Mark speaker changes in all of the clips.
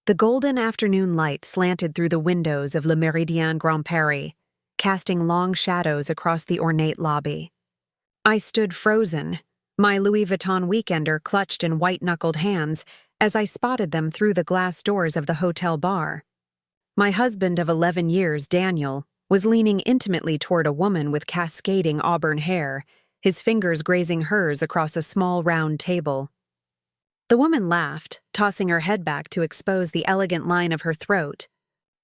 Speaker 1: The golden afternoon light slanted through the windows of Le Méridien Grand Paris, casting long shadows across the ornate lobby. I stood frozen, my Louis Vuitton weekender clutched in white-knuckled hands as I spotted them through the glass doors of the hotel bar. My husband of 11 years, Daniel, was leaning intimately toward a woman with cascading auburn hair, his fingers grazing hers across a small round table. The woman laughed, tossing her head back to expose the elegant line of her throat,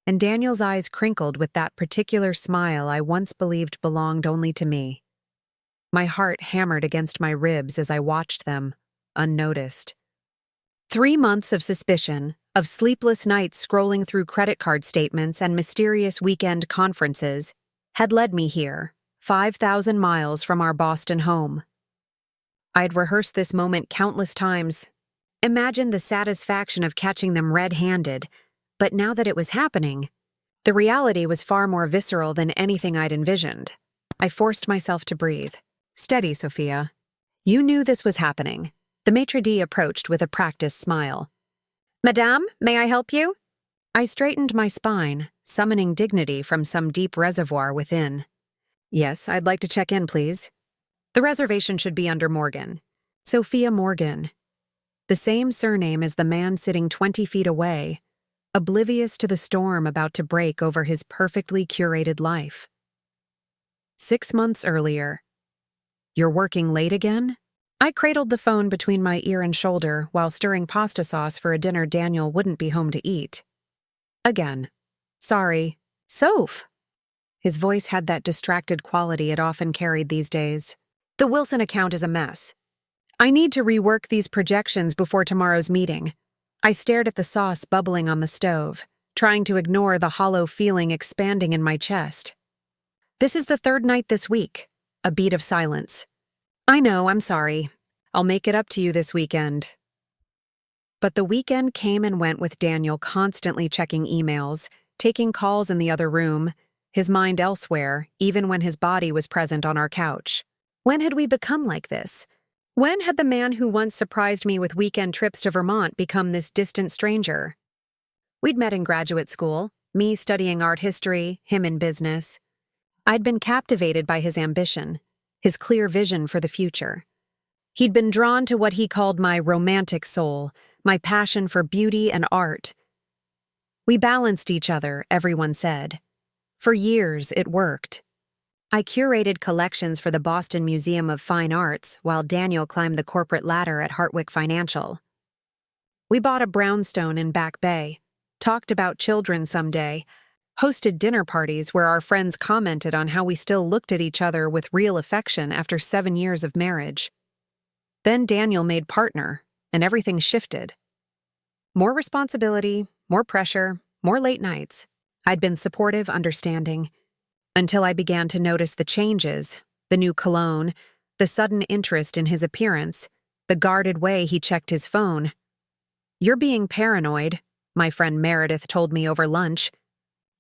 Speaker 1: and Daniel's eyes crinkled with that particular smile I once believed belonged only to me. My heart hammered against my ribs as I watched them, unnoticed. 3 months of suspicion, of sleepless nights scrolling through credit card statements and mysterious weekend conferences, had led me here, 5,000 miles from our Boston home. I'd rehearsed this moment countless times, imagined the satisfaction of catching them red-handed, but now that it was happening, the reality was far more visceral than anything I'd envisioned. I forced myself to breathe. Steady, Sophia. You knew this was happening. The maitre d' approached with a practiced smile. Madame, may I help you? I straightened my spine, summoning dignity from some deep reservoir within. Yes, I'd like to check in, please. The reservation should be under Morgan. Sophia Morgan. The same surname as the man sitting 20 feet away, oblivious to the storm about to break over his perfectly curated life. 6 months earlier. You're working late again? I cradled the phone between my ear and shoulder while stirring pasta sauce for a dinner Daniel wouldn't be home to eat. Again. Sorry. Soph. His voice had that distracted quality it often carried these days. The Wilson account is a mess. I need to rework these projections before tomorrow's meeting. I stared at the sauce bubbling on the stove, trying to ignore the hollow feeling expanding in my chest. This is the 3rd night this week. A beat of silence. I know, I'm sorry. I'll make it up to you this weekend. But the weekend came and went with Daniel constantly checking emails, taking calls in the other room, his mind elsewhere, even when his body was present on our couch. When had we become like this? When had the man who once surprised me with weekend trips to Vermont become this distant stranger? We'd met in graduate school, me studying art history, him in business. I'd been captivated by his ambition, his clear vision for the future. He'd been drawn to what he called my romantic soul, my passion for beauty and art. We balanced each other, everyone said. For years, it worked. I curated collections for the Boston Museum of Fine Arts while Daniel climbed the corporate ladder at Hartwick Financial. We bought a brownstone in Back Bay, talked about children someday, hosted dinner parties where our friends commented on how we still looked at each other with real affection after 7 years of marriage. Then Daniel made partner, and everything shifted. More responsibility, more pressure, more late nights. I'd been supportive, understanding, until I began to notice the changes, the new cologne, the sudden interest in his appearance, the guarded way he checked his phone. You're being paranoid, my friend Meredith told me over lunch.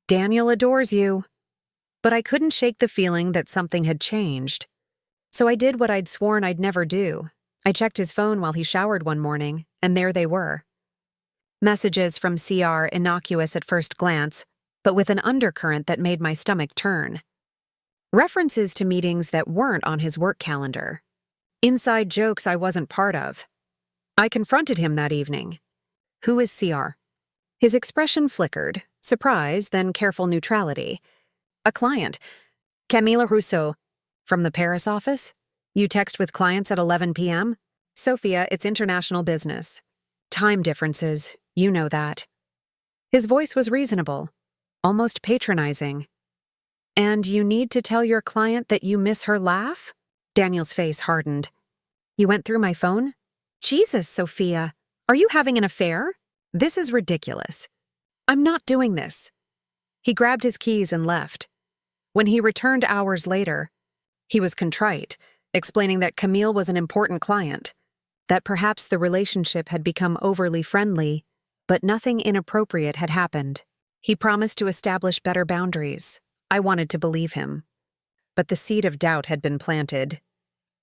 Speaker 1: Daniel adores you. But I couldn't shake the feeling that something had changed. So I did what I'd sworn I'd never do. I checked his phone while he showered one morning, and there they were. Messages from CR innocuous at first glance, but with an undercurrent that made my stomach turn. References to meetings that weren't on his work calendar. Inside jokes I wasn't part of. I confronted him that evening. Who is CR? His expression flickered, surprise, then careful neutrality. A client. Camille Rousseau. From the Paris office? You text with clients at 11 p.m.? Sophia, it's international business. Time differences, you know that. His voice was reasonable, almost patronizing. And you need to tell your client that you miss her laugh? Daniel's face hardened. You went through my phone? Jesus, Sophia, are you having an affair? This is ridiculous. I'm not doing this. He grabbed his keys and left. When he returned hours later, he was contrite, explaining that Camille was an important client, that perhaps the relationship had become overly friendly, but nothing inappropriate had happened. He promised to establish better boundaries. I wanted to believe him. But the seed of doubt had been planted.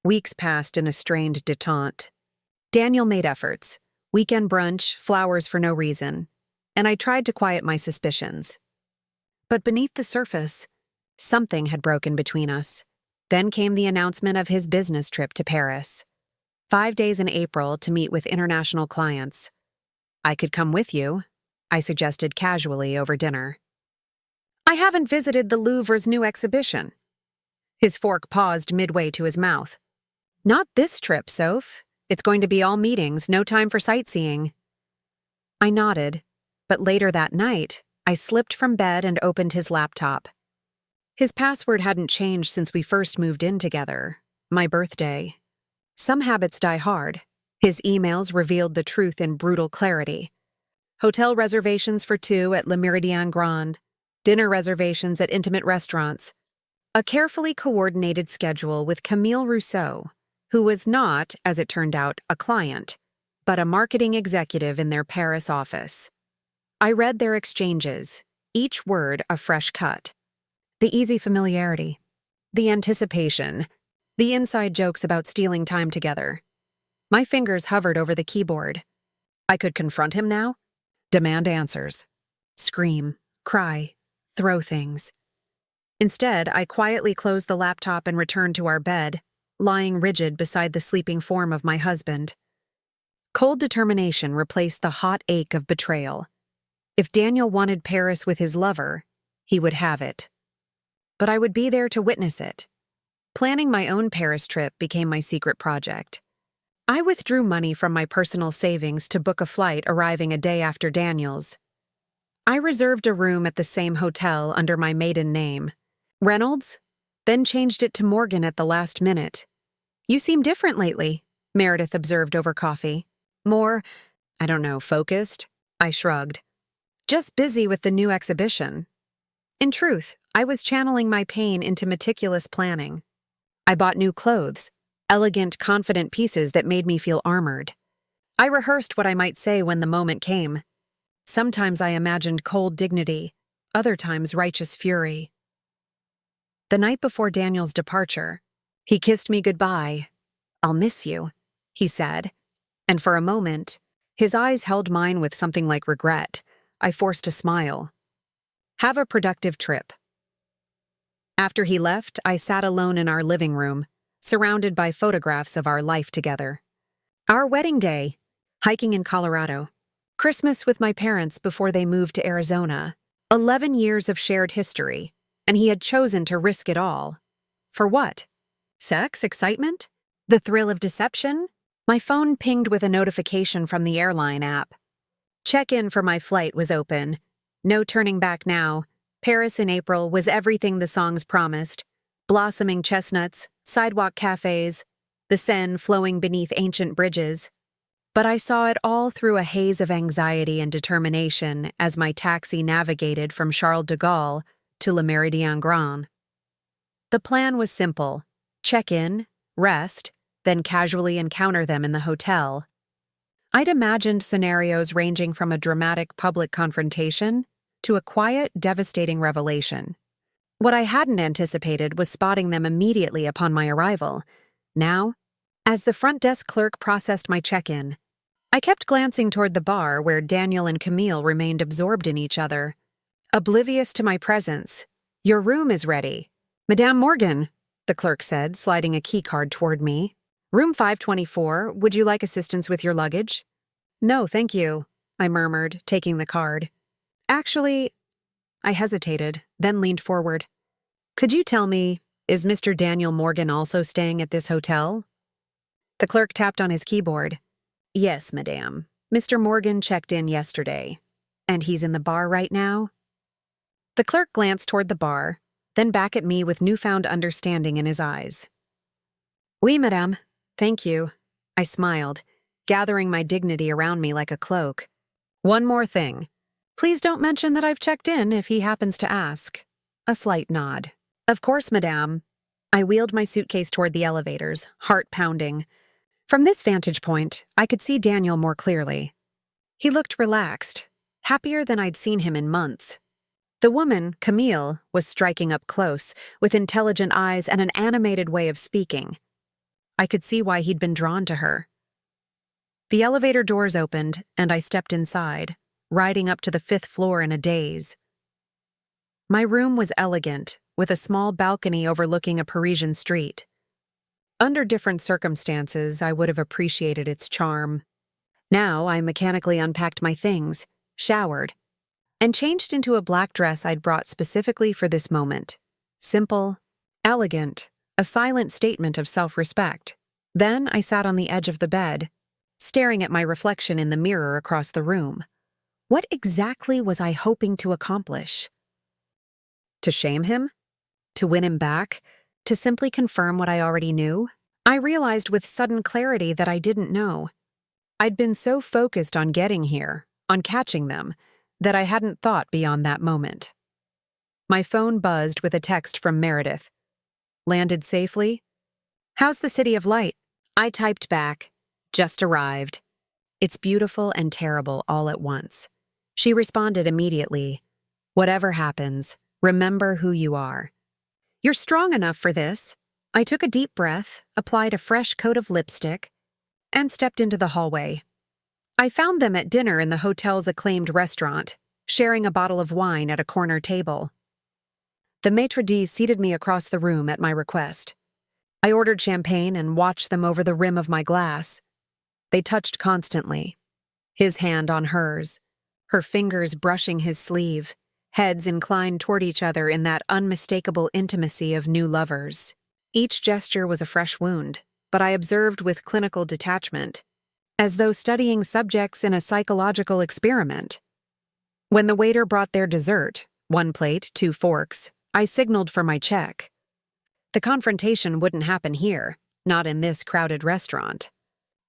Speaker 1: Weeks passed in a strained detente. Daniel made efforts. Weekend brunch, flowers for no reason. and I tried to quiet my suspicions. But beneath the surface, something had broken between us. Then came the announcement of his business trip to Paris. 5 days in April to meet with international clients. I could come with you, I suggested casually over dinner. I haven't visited the Louvre's new exhibition. His fork paused midway to his mouth. Not this trip, Soph. It's going to be all meetings, no time for sightseeing. I nodded, but later that night, I slipped from bed and opened his laptop. His password hadn't changed since we first moved in together, my birthday. Some habits die hard. His emails revealed the truth in brutal clarity. Hotel reservations for 2 at Le Méridien Grand, dinner reservations at intimate restaurants. A carefully coordinated schedule with Camille Rousseau, who was not, as it turned out, a client, but a marketing executive in their Paris office. I read their exchanges, each word a fresh cut. The easy familiarity, the anticipation, the inside jokes about stealing time together. My fingers hovered over the keyboard. I could confront him now, demand answers, scream, cry, throw things. Instead, I quietly closed the laptop and returned to our bed, lying rigid beside the sleeping form of my husband. Cold determination replaced the hot ache of betrayal. If Daniel wanted Paris with his lover, he would have it. But I would be there to witness it. Planning my own Paris trip became my secret project. I withdrew money from my personal savings to book a flight arriving a day after Daniel's. I reserved a room at the same hotel under my maiden name, Reynolds, then changed it to Morgan at the last minute. You seem different lately, Meredith observed over coffee. More, focused? I shrugged. Just busy with the new exhibition. In truth, I was channeling my pain into meticulous planning. I bought new clothes, elegant, confident pieces that made me feel armored. I rehearsed what I might say when the moment came. Sometimes I imagined cold dignity, other times righteous fury. The night before Daniel's departure, he kissed me goodbye. I'll miss you, he said, and for a moment, his eyes held mine with something like regret. I forced a smile. Have a productive trip. After he left, I sat alone in our living room, surrounded by photographs of our life together. Our wedding day, hiking in Colorado, Christmas with my parents before they moved to Arizona, 11 years of shared history, and he had chosen to risk it all. For what? Sex? Excitement? The thrill of deception? My phone pinged with a notification from the airline app. Check-in for my flight was open. No turning back now. Paris in April was everything the songs promised. Blossoming chestnuts, sidewalk cafes, the Seine flowing beneath ancient bridges. But I saw it all through a haze of anxiety and determination as my taxi navigated from Charles de Gaulle to Le Méridien Grand. The plan was simple. Check in, rest, then casually encounter them in the hotel. I'd imagined scenarios ranging from a dramatic public confrontation to a quiet, devastating revelation. What I hadn't anticipated was spotting them immediately upon my arrival. Now, as the front desk clerk processed my check-in, I kept glancing toward the bar where Daniel and Camille remained absorbed in each other. Oblivious to my presence, "Your room is ready." "Madame Morgan," the clerk said, sliding a keycard toward me. "Room 524, would you like assistance with your luggage?" "No, thank you," I murmured, taking the card. "Actually," I hesitated, then leaned forward. "Could you tell me, is Mr. Daniel Morgan also staying at this hotel?" The clerk tapped on his keyboard. "Yes, madame. Mr. Morgan checked in yesterday. And he's in the bar right now?" The clerk glanced toward the bar, then back at me with newfound understanding in his eyes. "Oui, madame. Thank you." I smiled, gathering my dignity around me like a cloak. "One more thing. Please don't mention that I've checked in if he happens to ask." A slight nod. "Of course, madame." I wheeled my suitcase toward the elevators, heart pounding. From this vantage point, I could see Daniel more clearly. He looked relaxed, happier than I'd seen him in months. The woman, Camille, was striking up close, with intelligent eyes and an animated way of speaking. I could see why he'd been drawn to her. The elevator doors opened, and I stepped inside, riding up to the 5th floor in a daze. My room was elegant, with a small balcony overlooking a Parisian street. Under different circumstances, I would have appreciated its charm. Now I mechanically unpacked my things, showered, and changed into a black dress I'd brought specifically for this moment. Simple, elegant, a silent statement of self-respect. Then I sat on the edge of the bed, staring at my reflection in the mirror across the room. What exactly was I hoping to accomplish? To shame him? To win him back? To simply confirm what I already knew? I realized with sudden clarity that I didn't know. I'd been so focused on getting here, on catching them, that I hadn't thought beyond that moment. My phone buzzed with a text from Meredith. Landed safely? How's the City of Light? I typed back, just arrived. It's beautiful and terrible all at once. She responded immediately. Whatever happens, remember who you are. You're strong enough for this. I took a deep breath, applied a fresh coat of lipstick, and stepped into the hallway. I found them at dinner in the hotel's acclaimed restaurant, sharing a bottle of wine at a corner table. The maitre d' seated me across the room at my request. I ordered champagne and watched them over the rim of my glass. They touched constantly, his hand on hers, her fingers brushing his sleeve, heads inclined toward each other in that unmistakable intimacy of new lovers. Each gesture was a fresh wound, but I observed with clinical detachment, as though studying subjects in a psychological experiment. When the waiter brought their dessert, 1 plate, 2 forks, I signaled for my check. The confrontation wouldn't happen here, not in this crowded restaurant.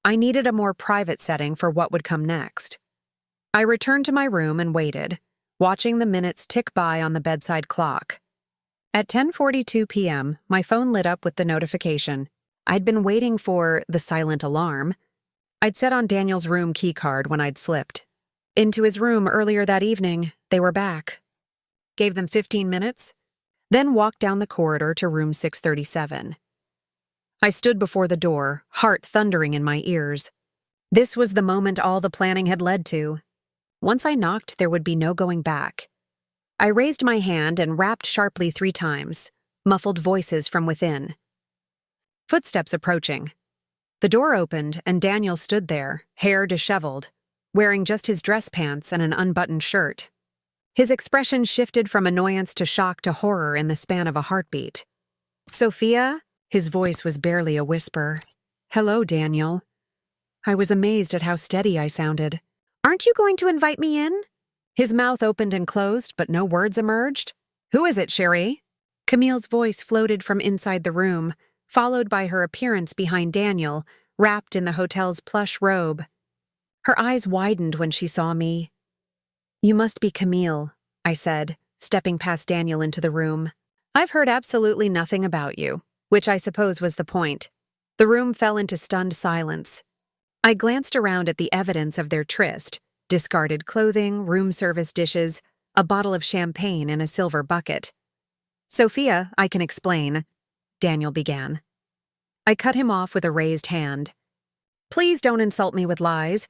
Speaker 1: I needed a more private setting for what would come next. I returned to my room and waited, watching the minutes tick by on the bedside clock. At 10:42 p.m., my phone lit up with the notification. I'd been waiting for the silent alarm. I'd set on Daniel's room keycard when I'd slipped. Into his room earlier that evening, they were back. Gave them 15 minutes, then walked down the corridor to room 637. I stood before the door, heart thundering in my ears. This was the moment all the planning had led to. Once I knocked, there would be no going back. I raised my hand and rapped sharply 3 times, muffled voices from within. Footsteps approaching. The door opened and Daniel stood there, hair disheveled, wearing just his dress pants and an unbuttoned shirt. His expression shifted from annoyance to shock to horror in the span of a heartbeat. Sophia? His voice was barely a whisper. Hello, Daniel. I was amazed at how steady I sounded. Aren't you going to invite me in? His mouth opened and closed, but no words emerged. Who is it, Sherry? Camille's voice floated from inside the room, followed by her appearance behind Daniel, wrapped in the hotel's plush robe. Her eyes widened when she saw me. You must be Camille, I said, stepping past Daniel into the room. I've heard absolutely nothing about you, which I suppose was the point. The room fell into stunned silence. I glanced around at the evidence of their tryst, discarded clothing, room service dishes, a bottle of champagne in a silver bucket. Sophia, I can explain, Daniel began. I cut him off with a raised hand. Please don't insult me with lies.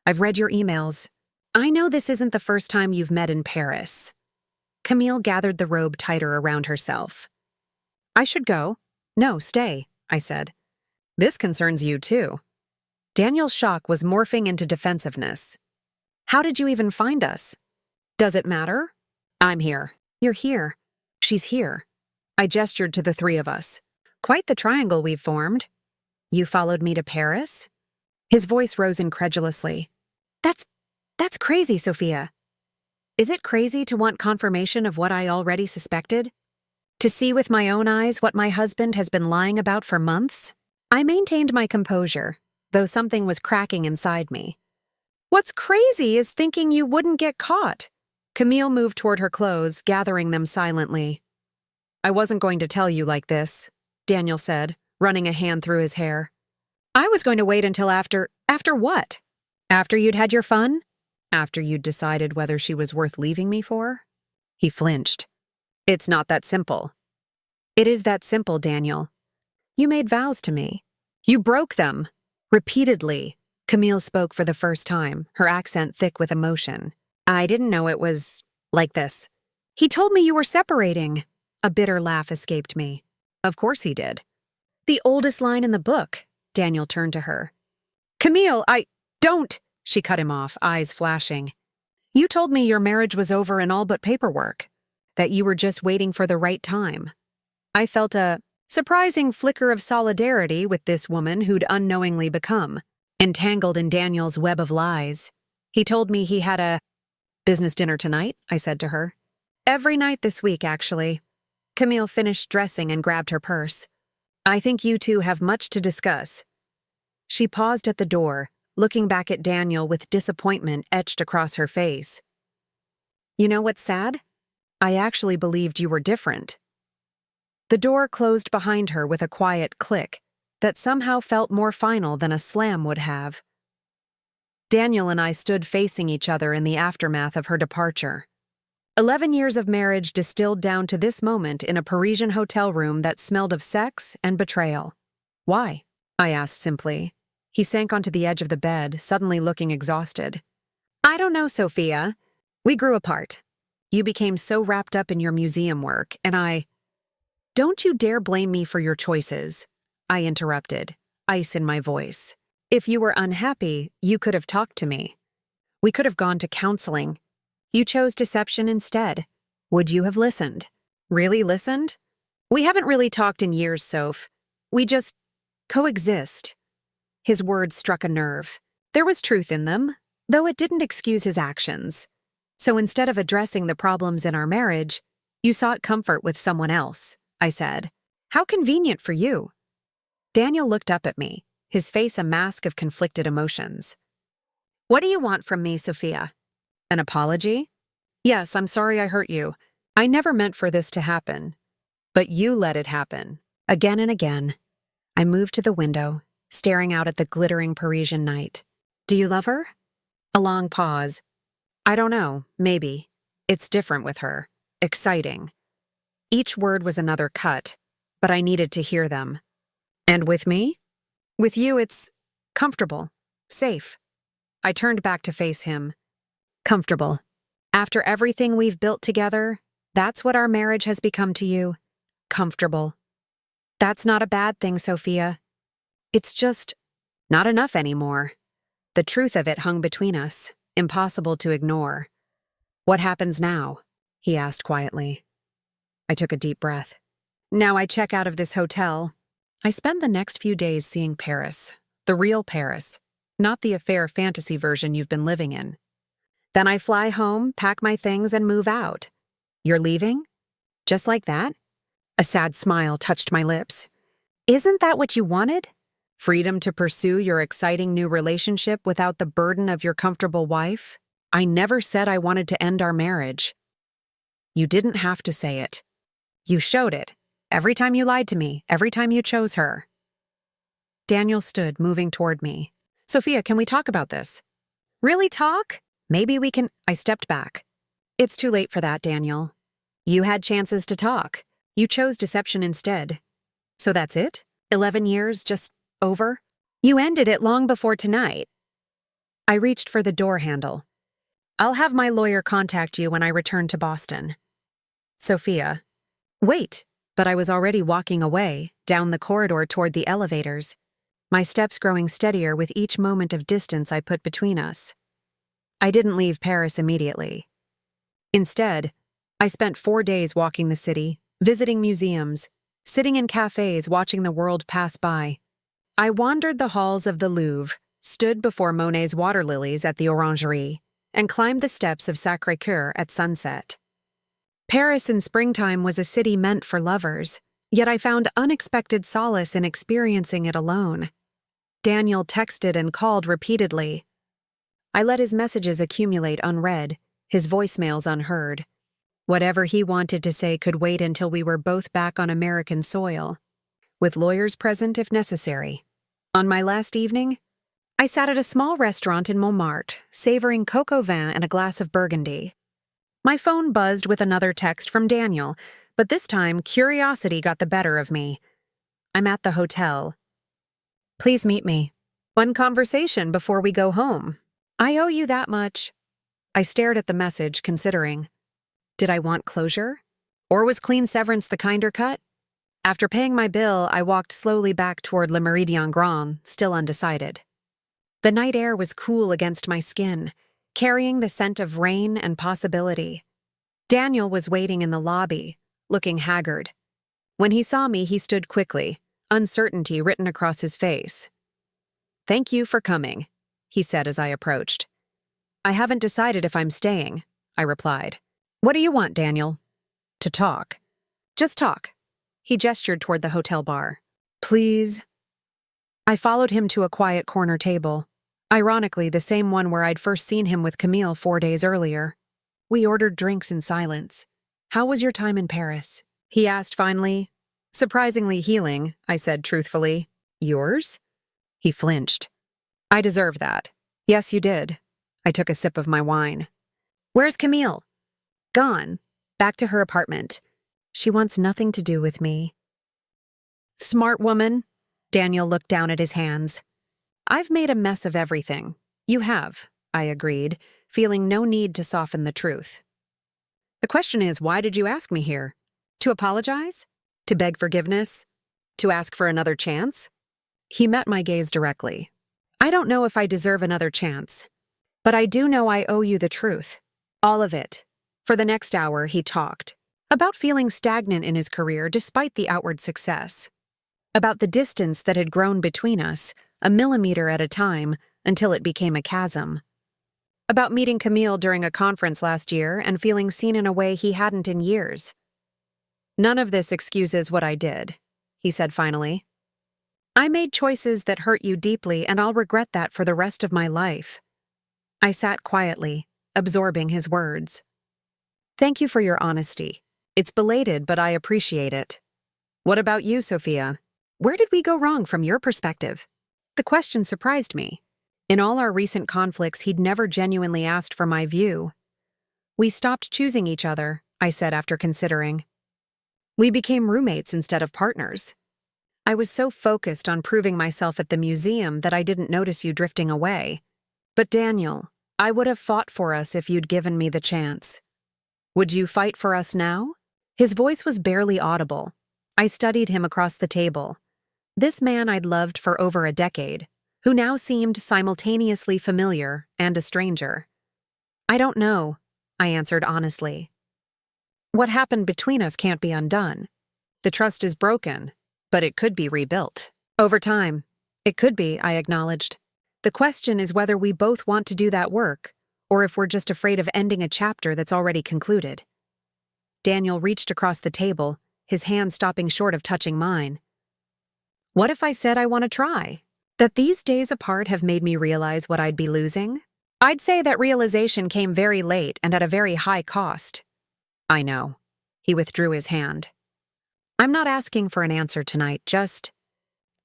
Speaker 1: I've read your emails. I know this isn't the first time you've met in Paris. Camille gathered the robe tighter around herself. I should go. No, stay, I said. This concerns you too. Daniel's shock was morphing into defensiveness. How did you even find us? Does it matter? I'm here. You're here. She's here. I gestured to the 3 of us. Quite the triangle we've formed. You followed me to Paris? His voice rose incredulously. That's crazy, Sophia. Is it crazy to want confirmation of what I already suspected? To see with my own eyes what my husband has been lying about for months? I maintained my composure, though something was cracking inside me. What's crazy is thinking you wouldn't get caught. Camille moved toward her clothes, gathering them silently. I wasn't going to tell you like this, Daniel said, running a hand through his hair. I was going to wait until after what? After you'd had your fun? After you'd decided whether she was worth leaving me for? He flinched. It's not that simple. It is that simple, Daniel. You made vows to me. You broke them. Repeatedly. Camille spoke for the first time, her accent thick with emotion. I didn't know it was like this. He told me you were separating. A bitter laugh escaped me. Of course he did. The oldest line in the book. Daniel turned to her. Camille, don't, she cut him off, eyes flashing. You told me your marriage was over in all but paperwork, that you were just waiting for the right time. I felt a surprising flicker of solidarity with this woman who'd unknowingly become entangled in Daniel's web of lies. He told me he had a business dinner tonight, I said to her. Every night this week, actually. Camille finished dressing and grabbed her purse. I think you two have much to discuss. She paused at the door, looking back at Daniel with disappointment etched across her face. You know what's sad? I actually believed you were different. The door closed behind her with a quiet click that somehow felt more final than a slam would have. Daniel and I stood facing each other in the aftermath of her departure. 11 years of marriage distilled down to this moment in a Parisian hotel room that smelled of sex and betrayal. Why? I asked simply. He sank onto the edge of the bed, suddenly looking exhausted. I don't know, Sophia. We grew apart. You became so wrapped up in your museum work, and I... Don't you dare blame me for your choices, I interrupted, ice in my voice. If you were unhappy, you could have talked to me. We could have gone to counseling. You chose deception instead. Would you have listened? Really listened? We haven't really talked in years, Soph. We just coexist. His words struck a nerve. There was truth in them, though it didn't excuse his actions. So instead of addressing the problems in our marriage, you sought comfort with someone else, I said. How convenient for you. Daniel looked up at me, his face a mask of conflicted emotions. What do you want from me, Sophia? An apology? Yes, I'm sorry I hurt you. I never meant for this to happen. But you let it happen. Again and again. I moved to the window, staring out at the glittering Parisian night. Do you love her? A long pause. I don't know, maybe. It's different with her. Exciting. Each word was another cut, but I needed to hear them. And with me? With you, it's comfortable, safe. I turned back to face him. Comfortable. After everything we've built together, that's what our marriage has become to you. Comfortable. That's not a bad thing, Sophia. It's just not enough anymore. The truth of it hung between us, impossible to ignore. What happens now? He asked quietly. I took a deep breath. Now I check out of this hotel. I spend the next few days seeing Paris, the real Paris, not the affair fantasy version you've been living in. Then I fly home, pack my things, and move out. You're leaving? Just like that? A sad smile touched my lips. Isn't that what you wanted? Freedom to pursue your exciting new relationship without the burden of your comfortable wife? I never said I wanted to end our marriage. You didn't have to say it. You showed it. Every time you lied to me, every time you chose her. Daniel stood, moving toward me. Sophia, can we talk about this? Really talk? Maybe we can... I stepped back. It's too late for that, Daniel. You had chances to talk. You chose deception instead. So that's it? 11 years, just over? You ended it long before tonight. I reached for the door handle. I'll have my lawyer contact you when I return to Boston. Sophia. Wait, but I was already walking away, down the corridor toward the elevators, my steps growing steadier with each moment of distance I put between us. I didn't leave Paris immediately. Instead, I spent 4 days walking the city, visiting museums, sitting in cafes watching the world pass by. I wandered the halls of the Louvre, stood before Monet's water lilies at the Orangerie, and climbed the steps of Sacré-Cœur at sunset. Paris in springtime was a city meant for lovers, yet I found unexpected solace in experiencing it alone. Daniel texted and called repeatedly. I let his messages accumulate unread, his voicemails unheard. Whatever he wanted to say could wait until we were both back on American soil, with lawyers present if necessary. On my last evening, I sat at a small restaurant in Montmartre, savoring coq au vin and a glass of Burgundy. My phone buzzed with another text from Daniel, but this time curiosity got the better of me. I'm at the hotel. Please meet me. One conversation before we go home. I owe you that much. I stared at the message, considering. Did I want closure? Or was clean severance the kinder cut? After paying my bill, I walked slowly back toward Le Méridien Grand, still undecided. The night air was cool against my skin, carrying the scent of rain and possibility. Daniel was waiting in the lobby, looking haggard. When he saw me, he stood quickly, uncertainty written across his face. "Thank you for coming," he said as I approached. "I haven't decided if I'm staying," I replied. "What do you want, Daniel?" "To talk." "Just talk." He gestured toward the hotel bar. "Please." I followed him to a quiet corner table, ironically the same one where I'd first seen him with Camille 4 days earlier. We ordered drinks in silence. "How was your time in Paris?" he asked finally. "Surprisingly healing," I said truthfully. "Yours?" He flinched. "I deserve that." "Yes, you did." I took a sip of my wine. "Where's Camille?" "Gone. Back to her apartment. She wants nothing to do with me." "Smart woman." Daniel looked down at his hands. "I've made a mess of everything." "You have," I agreed, feeling no need to soften the truth. "The question is, why did you ask me here? To apologize? To beg forgiveness? To ask for another chance?" He met my gaze directly. "I don't know if I deserve another chance, but I do know I owe you the truth. All of it." For the next hour, he talked. About feeling stagnant in his career despite the outward success. About the distance that had grown between us, a millimeter at a time, until it became a chasm. About meeting Camille during a conference last year and feeling seen in a way he hadn't in years. "None of this excuses what I did," he said finally. "I made choices that hurt you deeply, and I'll regret that for the rest of my life." I sat quietly, absorbing his words. "Thank you for your honesty. It's belated, but I appreciate it. What about you, Sophia? Where did we go wrong from your perspective?" The question surprised me. In all our recent conflicts, he'd never genuinely asked for my view. "We stopped choosing each other," I said after considering. "We became roommates instead of partners. I was so focused on proving myself at the museum that I didn't notice you drifting away. But Daniel, I would have fought for us if you'd given me the chance. Would you fight for us now?" His voice was barely audible. I studied him across the table. This man I'd loved for over a decade, who now seemed simultaneously familiar and a stranger. "I don't know," I answered honestly. "What happened between us can't be undone. The trust is broken, but it could be rebuilt. Over time. It could be," I acknowledged. "The question is whether we both want to do that work, or if we're just afraid of ending a chapter that's already concluded." Daniel reached across the table, his hand stopping short of touching mine. "What if I said I want to try? That these days apart have made me realize what I'd be losing? I'd say that realization came very late and at a very high cost." "I know." He withdrew his hand. "I'm not asking for an answer tonight, just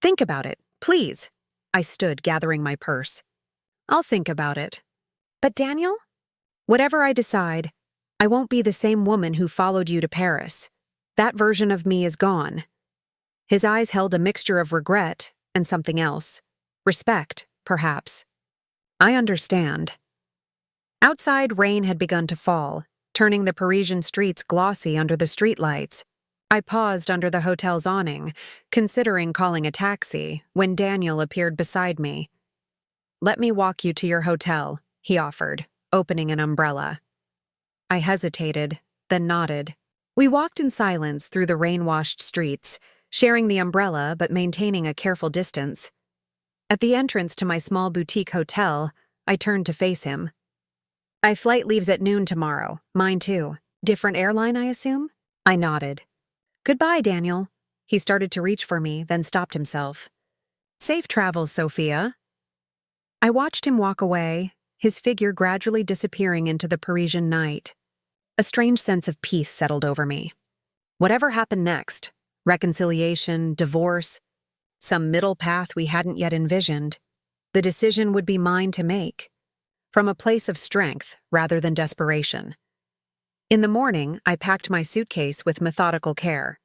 Speaker 1: think about it, please." I stood, gathering my purse. "I'll think about it." "But Daniel?" "Whatever I decide, I won't be the same woman who followed you to Paris. That version of me is gone." His eyes held a mixture of regret and something else. Respect, perhaps. "I understand." Outside, rain had begun to fall, turning the Parisian streets glossy under the streetlights. I paused under the hotel's awning, considering calling a taxi, when Daniel appeared beside me. "Let me walk you to your hotel," he offered, opening an umbrella. I hesitated, then nodded. We walked in silence through the rain-washed streets, sharing the umbrella but maintaining a careful distance. At the entrance to my small boutique hotel, I turned to face him. "My flight leaves at noon tomorrow. Mine too. Different airline, I assume?" I nodded. "Goodbye, Daniel." He started to reach for me, then stopped himself. "Safe travels, Sophia." I watched him walk away, his figure gradually disappearing into the Parisian night. A strange sense of peace settled over me. Whatever happened next, reconciliation, divorce, some middle path we hadn't yet envisioned, the decision would be mine to make, from a place of strength rather than desperation. In the morning, I packed my suitcase with methodical care.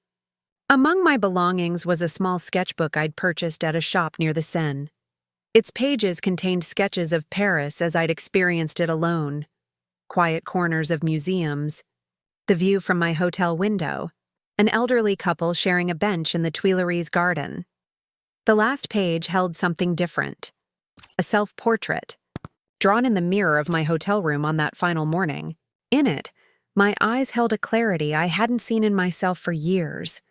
Speaker 1: Among my belongings was a small sketchbook I'd purchased at a shop near the Seine. Its pages contained sketches of Paris as I'd experienced it alone. quiet corners of museums, the view from my hotel window, an elderly couple sharing a bench in the Tuileries garden. The last page held something different. A self-portrait, drawn in the mirror of my hotel room on that final morning. In it, my eyes held a clarity I hadn't seen in myself for years.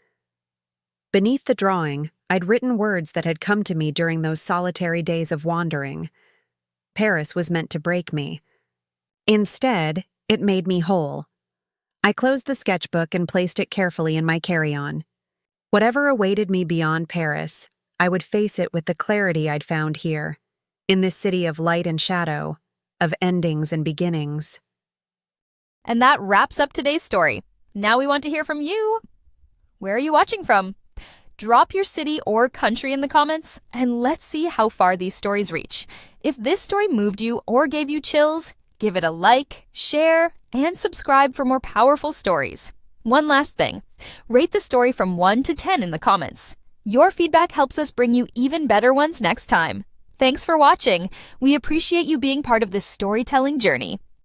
Speaker 1: Beneath the drawing, I'd written words that had come to me during those solitary days of wandering. Paris was meant to break me. Instead, it made me whole. I closed the sketchbook and placed it carefully in my carry-on. Whatever awaited me beyond Paris, I would face it with the clarity I'd found here, in this city of light and shadow, of endings and beginnings.
Speaker 2: And that wraps up today's story. Now we want to hear from you. Where are you watching from? Drop your city or country in the comments, and let's see how far these stories reach. If this story moved you or gave you chills, give it a like, share, and subscribe for more powerful stories. One last thing, rate the story from 1 to 10 in the comments. Your feedback helps us bring you even better ones next time. Thanks for watching. We appreciate you being part of this storytelling journey.